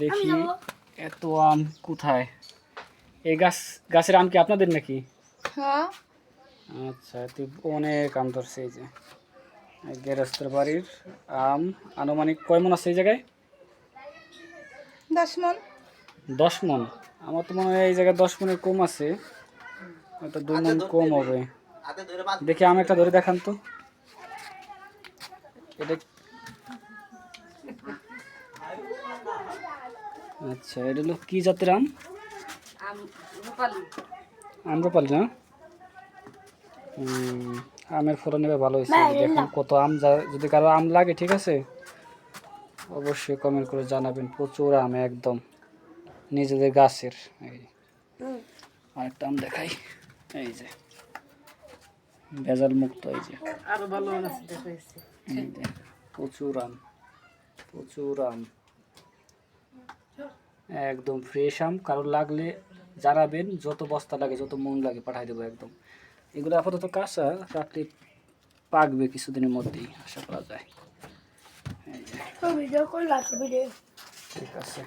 দেখি এত আম কোথায়? এই গাছের আম কি আপনাদের নাকি? হ্যাঁ। আচ্ছা, এতে অনেক আম ধরছে। এই যে গেরস্তের বাড়ির আম আনুমানিক কয় মন আছে এই জায়গায়? 10 মন। 10 মন? আমার তো মনে হয় এই জায়গায় 10 মনের কম আছে, হয়তো 2 মন কম হবে। দেখি আম একটা ধরে দেখান তো। এটা আচ্ছা, এটা হলো কি জাতের আম? আম্রপালি না? আমের ফলন এবার ভালো হয়েছে। দেখুন কত আম, যদি কারো আম লাগে ঠিক আছে অবশ্যই কমেন্ট করে জানাবেন। প্রচুর আম একদম নিজেদের গাছের। এই আরেকটা আম দেখাই, এই যে ভেজাল মুক্ত। এই যে আরো ভালো আছে দেখাইছি। এই যে প্রচুর আম, প্রচুর আম, একদম ফ্রেশ আম। কারোর লাগলে জানাবেন, যত বস্তা লাগে যত মন লাগে পাঠাই দেবো একদম। এগুলো আপাতত কাঁচা, রাখলে পাকবে কিছুদিনের মধ্যেই আশা করা যায়। এই যে ভিডিও কল রাখবি রে। ঠিক আছে।